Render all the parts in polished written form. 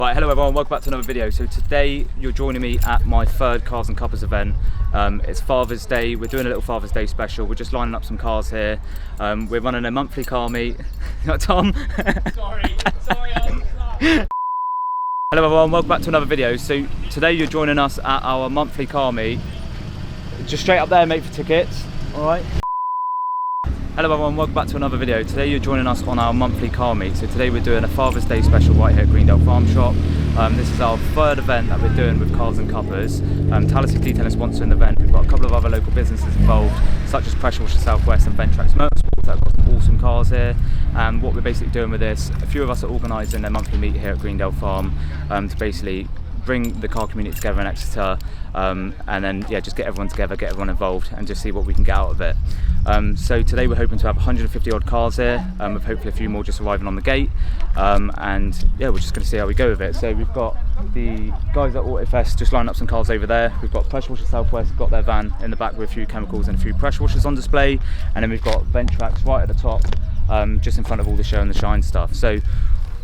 Right, hello everyone, welcome back to another video. So today you're joining me at my third Cars and Cuppas event. It's Father's Day, we're doing a little Father's Day special. We're just lining up some cars here. We're running a monthly car meet. Not Tom? Sorry. Hello everyone, welcome back to another video. So today you're joining us at our monthly car meet. Just straight up there, mate, for tickets. Alright. Hello everyone, welcome back to another video. Today you're joining us on our monthly car meet. So today we're doing a Father's Day special right here at Greendale Farm Shop. This is our third event that we're doing with Cars and Cuppas. Talis Detailing is sponsoring the event. We've got a couple of other local businesses involved, such as Pressure Washer Southwest and Ventrax Motorsports that have got some awesome cars here. And what we're basically doing with this, a few of us are organising a monthly meet here at Greendale Farm to basically bring the car community together in Exeter, and then just get everyone together, get everyone involved, and just see what we can get out of it. So today we're hoping to have 150 odd cars here, with hopefully a few more just arriving on the gate, and yeah, we're just going to see how we go with it. So we've got the guys at Autofest just lining up some cars over there. We've got Pressure Washer Southwest, got their van in the back with a few chemicals and a few pressure washers on display, and then we've got Ventrax right at the top, just in front of all the show and the shine stuff. So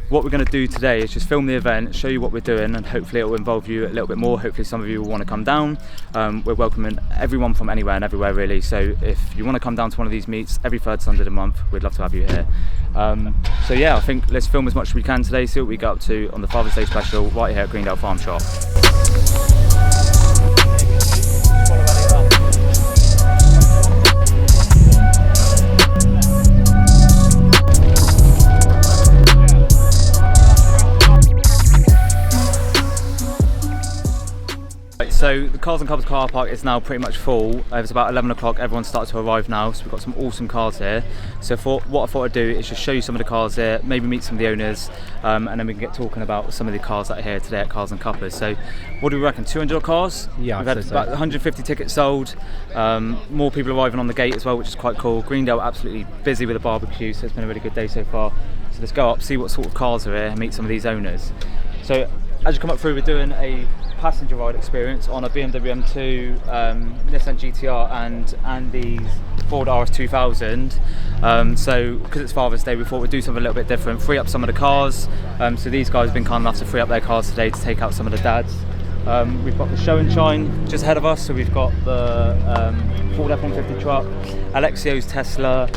what we're going to do today is just film the event, show you what we're doing, and hopefully it will involve you a little bit more. Hopefully some of you will want to come down. We're welcoming everyone from anywhere and everywhere really, so if you want to come down to one of these meets every third Sunday of the month, we'd love to have you here. So yeah, I think let's film as much as we can today, see what we get up to on the Father's Day special right here at Greendale Farm Shop. So the Cars and Cuppas car park is now pretty much full. It's about 11 o'clock, everyone started to arrive now, so we've got some awesome cars here. So what I thought I'd do is just show you some of the cars here, maybe meet some of the owners, and then we can get talking about some of the cars that are here today at Cars and Cuppas. So what do we reckon, 200 cars? Yeah, we've had about 150 tickets sold, more people arriving on the gate as well, which is quite cool. Greendale absolutely busy with the barbecue, so it's been a really good day so far. So let's go up, see what sort of cars are here, and meet some of these owners. So as you come up through, we're doing a passenger ride experience on a BMW M2, Nissan GTR and Andy's Ford RS2000. So because it's Father's Day, we thought we'd do something a little bit different, free up some of the cars. So these guys have been kind enough to free up their cars today to take out some of the dads. We've got the show and shine just ahead of us, so we've got the Ford F-150 truck, Alexio's Tesla,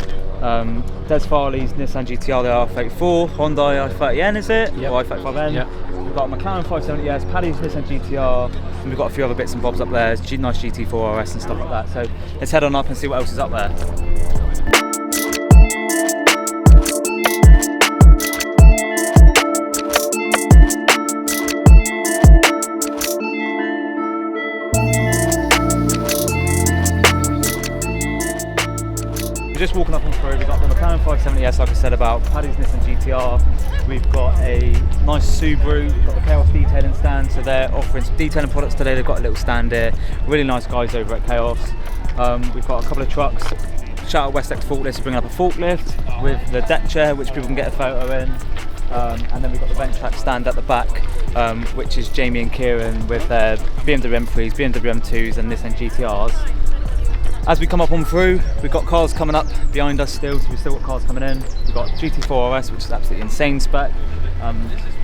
Des Farley's Nissan GTR, the R34, Hyundai i30N is it? Yep. Or i35N. Yep. We've got a McLaren 570S, Paddy's Nissan GTR, and we've got a few other bits and bobs up there, nice GT4 RS and stuff like that. So let's head on up and see what else is up there. Just walking up on through, we've got the McLaren 570S, like I said, about Paddy's Nissan GTR. We've got a nice Subaru, we've got the Chaos detailing stand, so they're offering some detailing products today. They've got a little stand here, really nice guys over at Chaos. We've got a couple of trucks. Shout out West X Forklift is bringing up a forklift with the deck chair, which people can get a photo in. And then we've got the Ventrax stand at the back, which is Jamie and Kieran with their BMW M3s, BMW M2s and Nissan GTRs. As we come up on through, we've got cars coming up behind us still, so we've still got cars coming in. We've got GT4 RS, which is absolutely insane spec.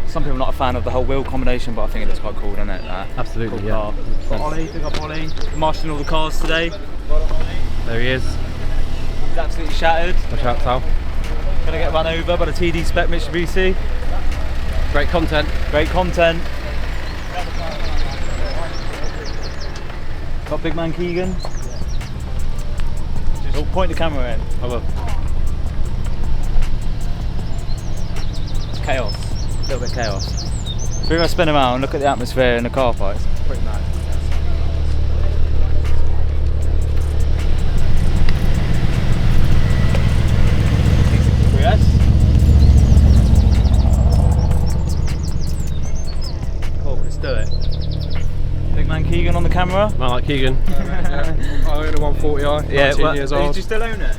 Some people are not a fan of the whole wheel combination, but I think it looks quite cool, doesn't it? Absolutely, cool yeah. Car. Got Ollie, big up Ollie, marshalling all the cars today. There he is. He's absolutely shattered. Watch out, Sal. Gonna get run over by the TD spec Mitsubishi. Great content. Great content. Got big man Keegan. Just point the camera in. I will. It's chaos. A little bit chaos. If we spin around, look at the atmosphere in the car park. It's pretty mad. Cool, let's do it. Big man Keegan on the camera. Man like Keegan. Yeah. I own a 140i, 19 years old. Do you still own it?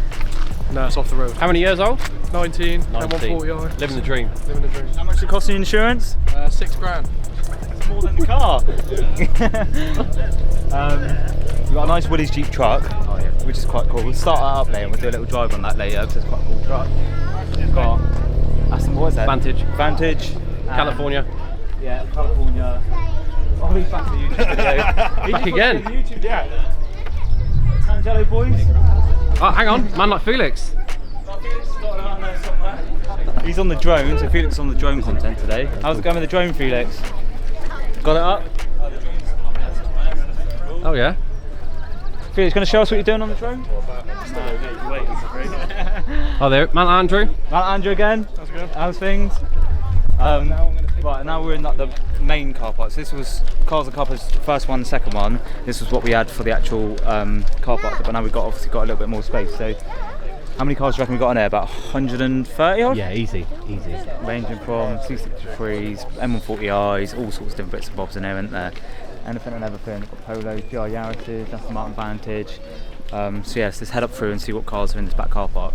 No, it's off the road. How many years old? 19, and 140i. Living the dream. Living the dream. How much does it cost in insurance? £6 grand. It's more than the car. We've got a nice Willys Jeep truck, which is quite cool. We'll start that up later and we'll do a little drive on that later because it's quite a cool truck. We've got Aston, what is that? Vantage. Vantage. California. Yeah, California. Oh, he's back to the YouTube video. Back again. YouTube, yeah. Tangelo boys. Oh, hang on, man like Felix. He's on the drone, so Felix is on the drone content today. How's it going with the drone, Felix? Got it up? Oh yeah. Felix, going to show us what you're doing on the drone? Oh there, man Andrew. Mount Andrew again. How's it going? How's things? Right, now we're in like the main car park. So this was Cars Cuppas, first one, second one. This was what we had for the actual car park, but now we've obviously got a little bit more space. So how many cars do you reckon we got in there? About 130 odd? Yeah, easy. Ranging from C63s, M140Is, all sorts of different bits and bobs in there, isn't there? Anything and everything. We've got Polos, GR Yaris's, Aston Martin Vantage. So yes, let's head up through and see what cars are in this back car park.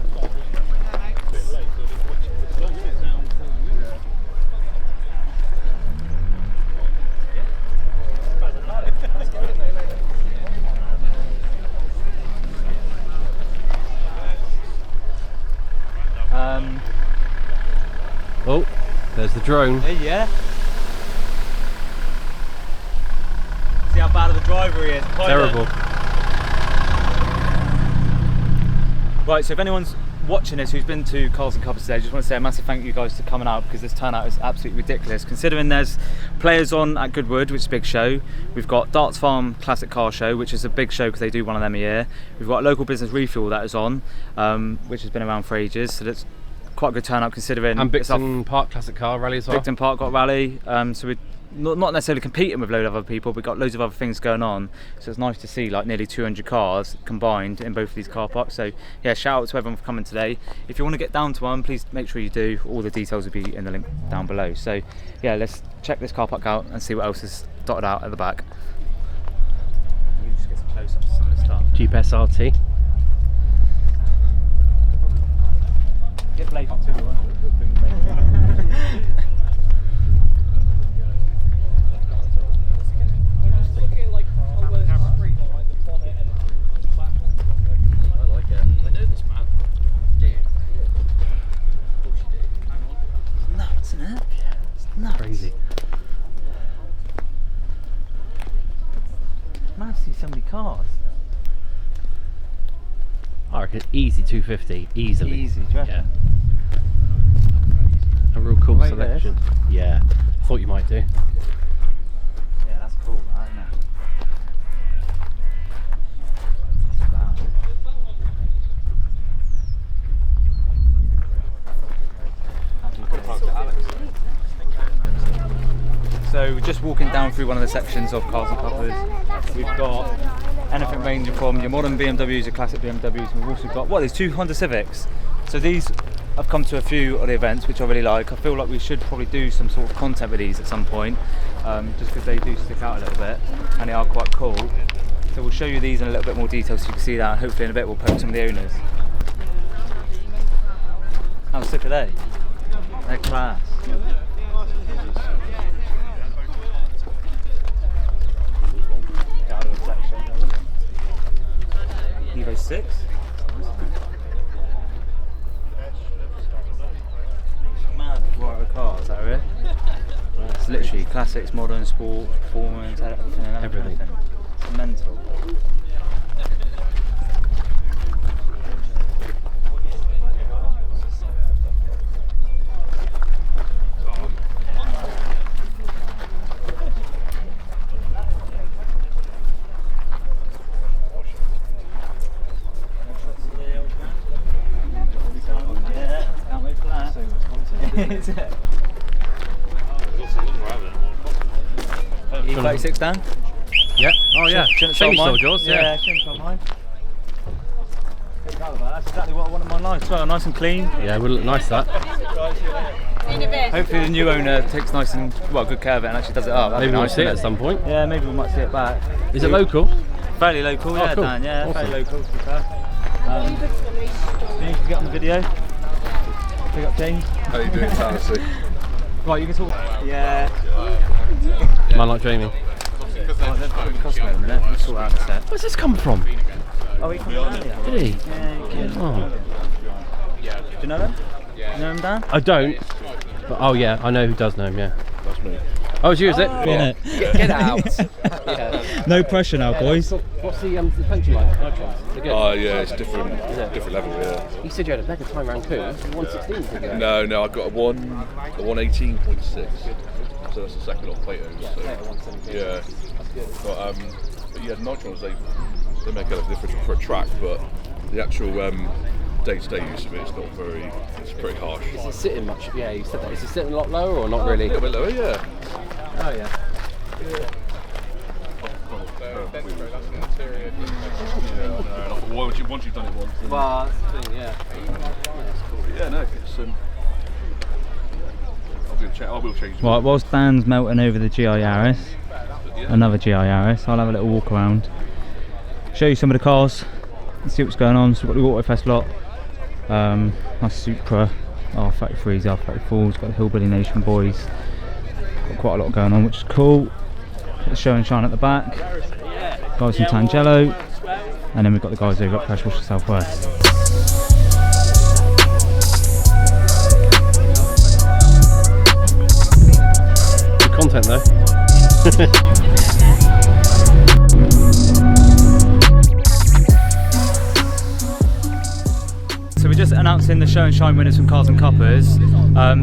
Oh, there's the drone. Yeah. See how bad of a driver he is. Pilot. Terrible. Right, so if anyone's watching this who's been to Cars Cuppas today, I just want to say a massive thank you guys for coming out, because this turnout is absolutely ridiculous. Considering there's players on at Goodwood, which is a big show. We've got Darts Farm Classic Car Show, which is a big show because they do one of them a year. We've got Local Business Refuel that is on, which has been around for ages. So that's quite a good turnout considering. And Bicton Park Classic Car Rally as well. Bicton Park got rally, so we're not necessarily competing with a load of other people, we've got loads of other things going on, so it's nice to see like nearly 200 cars combined in both of these car parks. So yeah, shout out to everyone for coming today. If you want to get down to one, please make sure you do. All the details will be in the link down below. So yeah, let's check this car park out and see what else is dotted out at the back. You just get some close-ups of some of this stuff. Jeep SRT. Get Blake up too. Crazy. Mad to see so many cars. I reckon easy 250, easily. Easy, do you reckon? Yeah. A real cool Rate selection. this. Yeah. Thought you might do. Yeah, that's cool, that, isn't it? So we're just walking down through one of the sections of Cars Cuppas. We've got anything ranging from your modern BMWs, your classic BMWs, and we've also got, what, there's 2 Honda Civics. So these, I've come to a few of the events which I really like. I feel like we should probably do some sort of content with these at some point, just because they do stick out a little bit and they are quite cool. So we'll show you these in a little bit more detail so you can see that, and hopefully in a bit we'll post some of the owners. How sick are they? They're class. Evo 6. Mad variety of cars, is that right? It's literally classics, modern, sport, performance, everything. It's mental. Is it? E36 Dan? Yeah. Oh yeah. Shouldn't Same sold sold yours, yeah. Shouldn't sold mine. That's exactly what I want in my life. So nice and clean. Yeah, it would look nice that. Hopefully the new owner takes nice and good care of it and actually does it up. Maybe we might nice, see it at some point. Yeah, maybe we might see it back. Is it local? Fairly local, yeah, cool. Dan. Yeah, Awesome. fairly local. To be fair. You need to get on the video. Pick up James. How you doing, Tennessee? Right, you can talk. Yeah. Man like Jamie. Customer in a minute. Let's sort out the set. Where's this come from? Oh, he come earlier. Did he? Yeah, he came. Oh. Do you know him? You know him, Dan? I don't. But oh yeah, I know who does know him. Yeah. That's me. Oh, it's you, is it? Innit? Get out. Yeah. No pressure now, boys. What's the suspension like? Nitrons? They're good. Oh yeah, it's different level. Yeah. You said you had a better time around coup. 116, didn't you? No, I got a 118.6. So that's the second off Plato's. So, yeah. But yeah, nitrons they make a difference for a track, but the actual day-to-day use of it is not very. It's pretty harsh. Is it sitting much? Yeah, you said that. Is it sitting a lot lower or not really? A little bit lower, yeah. Oh yeah. Once you've done it once. Well, that's the thing, yeah. Yeah, no, it's I will change. Right, whilst Dan's melting over the GI Yaris, another GI Yaris, I'll have a little walk around, show you some of the cars, see what's going on. So we've got the Autofest lot, my Supra, R33s, R34s, got the Hillbilly Nation boys, got quite a lot going on, which is cool. Got the Show and Shine at the back, guys from Tangelo, and then we've got the guys over at Pressure Washer Southwest. Content though. So we're just announcing the Show and Shine winners from Cars Cuppas.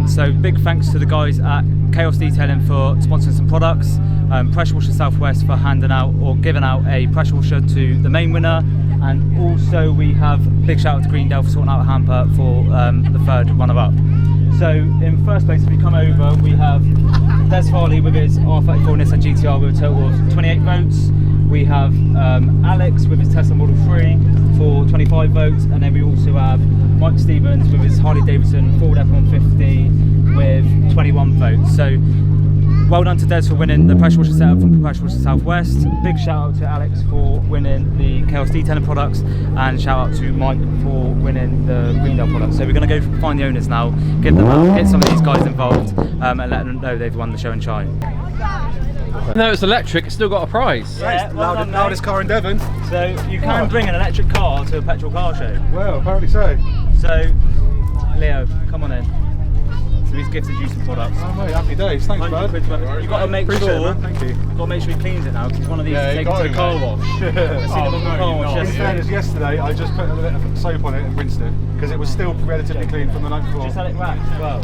So big thanks to the guys at Chaos Detailing for sponsoring some products, Pressure Washer Southwest for handing out or giving out a pressure washer to the main winner, and also we have big shout out to Greendale for sorting out a hamper for the third runner-up. So in first place, if we come over, we have Des Farley with his R34 Nissan GTR with a total of 28 votes. We have Alex with his Tesla Model 3 for 25 votes, and then we also have Mike Stevens with his Harley Davidson Ford F-150 with 21 votes. So well done to Des for winning the pressure washer setup from Pressure Washer Southwest. Big shout out to Alex for winning the Chaos Detailing products, and shout out to Mike for winning the Greendale products. So we're going to go find the owners now, give them out, get some of these guys involved, and let them know they've won the Show and Shine. No, it's electric, it's still got a prize. Yeah, well done, loudest car in Devon. So you can bring an electric car to a petrol car show. Well, apparently so. So Leo, come on in. So he's gifted you some products. Oh mate, happy days. Thanks, bud. You've got to make Appreciate sure. it, man. Thank you. You've got to make sure he cleans it now, because one of these is taken to the car wash. In fairness, Yesterday. yesterday I just put a bit of soap on it and rinsed it because it was still relatively clean from the night before. Just had it wrapped as well.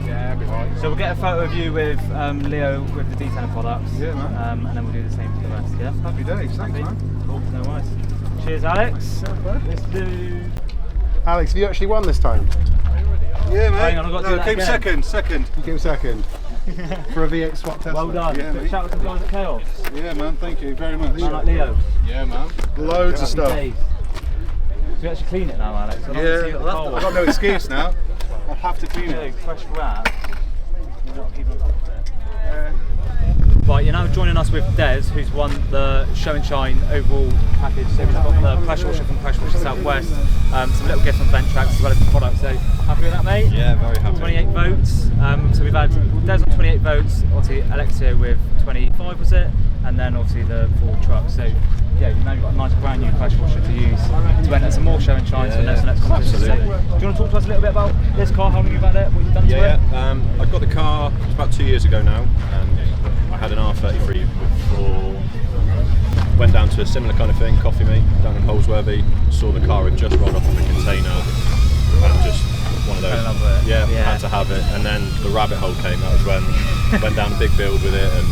Yeah, it'll be right. So we'll get a photo of you with Leo with the detailing products. Yeah, man. And then we'll do the same for the rest. Yeah. Happy days. Thanks, man. Cool. No worries. Cheers, Alex. Let's do. Alex, have you actually won this time? Yeah, mate. Hang on, I've got to do that came again. second. You came second for a V8 swap Tesla. Well done. Yeah, mate. Shout out to the guys at Chaos. Yeah, man. Thank you very much. Man like Leo. Yeah, man. Loads of stuff. Days. So we actually clean it now, Alex. I don't Yeah, see it at the car I've wash. got no excuse now. I have to clean So, it. fresh wrap. You've got to keep on top of it. Right, you're now joining us with Des, who's won the Show and Shine overall package. So we've got the pressure washer from Pressure Washer Southwest, some little gifts from Ventrax as well as the products. So happy with that, mate? Yeah, very happy. 28 votes. So we've had Des on 28 votes, obviously Alexia with 25, was it? And then obviously the Ford truck. So yeah, you've now got a nice brand new pressure washer to use to enter some more Show and Shines for the next competition. So, do you want to talk to us a little bit about this car, how long you've had it, what you've done to it? I got the car about 2 years ago now, and I had an R33 before. Went down to a similar kind of thing, Coffee Me, down in Holsworthy. Saw the car had just rolled off of a container, and just one of those. Fell in love with it. Yeah, had to have it. And then the rabbit hole came. That was when went down a big build with it, and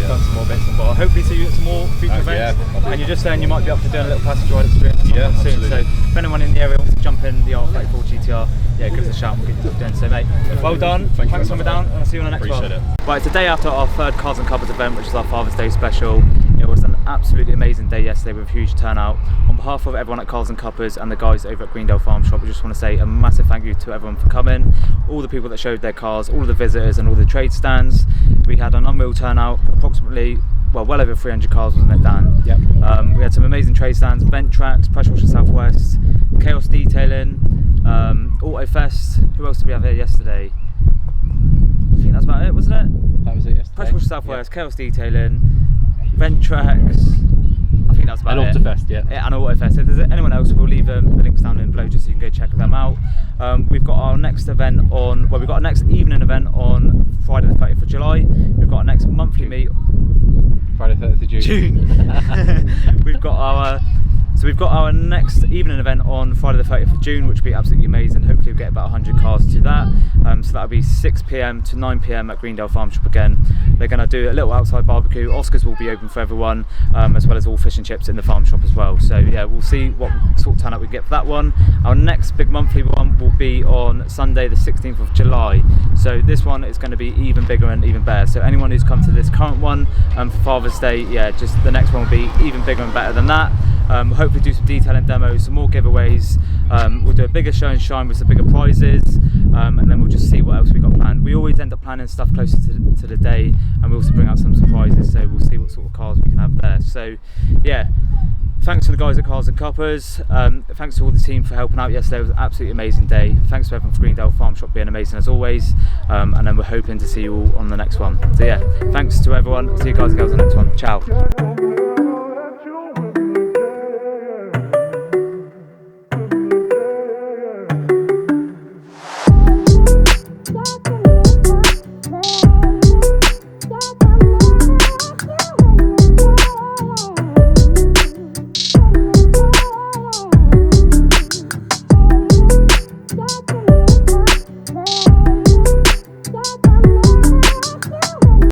Done some more bits and bobs. Hopefully see you at some more future events. yeah, And you're just saying you might be up for doing a little passenger ride experience soon. absolutely. So if anyone in the area wants to jump in the R34 GTR, yeah, give us a shout and we'll get you doing. So mate, well done. Thank you Thanks for very coming much. down, and I'll see you on the next Appreciate one. it. Right, it's the day after our third Cars Cuppas event, which is our Father's Day special. It was an absolutely amazing day yesterday with a huge turnout. On behalf of everyone at Cars Cuppas and the guys over at Greendale Farm Shop, we just want to say a massive thank you to everyone for coming, all the people that showed their cars, all of the visitors and all the trade stands. We had an unreal turnout, approximately, well over 300 cars, wasn't it, Dan? Yep. We had some amazing trade stands, Ventrax, Pressure Washer Southwest, Chaos Detailing, Autofest. Who else did we have here yesterday? I think that's about it, wasn't it? That was it yesterday. Pressure Washer Southwest, Chaos Detailing, Ventrax. I think that's about And it. Autofest, yeah. And Autofest. If there's anyone else, we'll leave the links down in below just so you can go check them out. We've got our next event on, well, we've got our next evening event on Friday the 30th of July. We've got our next monthly meet. Friday 30th of June. We've got our next evening event on Friday the 30th of June, which will be absolutely amazing. Hopefully we'll get about 100 cars to that. So that'll be 6 PM to 9 PM at Greendale Farm Shop again. They're going to do a little outside barbecue. Oscars will be open for everyone, as well as all fish and chips in the farm shop as well. So yeah, we'll see what sort of turnout we get for that one. Our next big monthly one will be on Sunday the 16th of July. So this one is going to be even bigger and even better. So anyone who's come to this current one for Father's Day, yeah, just the next one will be even bigger and better than that. Hopefully do some detailing demos, some more giveaways. We'll do a bigger show and shine with some bigger prizes, and then we'll just see what else we got planned. We always end up planning stuff closer to the day, and we also bring out some surprises, so we'll see what sort of cars we can have there. So yeah, thanks to the guys at Cars Cuppas. Thanks to all the team for helping out yesterday. It was an absolutely amazing day. Thanks to everyone for Greendale Farm Shop being amazing as always, and then we're hoping to see you all on the next one. So yeah, thanks to everyone. See you guys and girls on the next one. Ciao.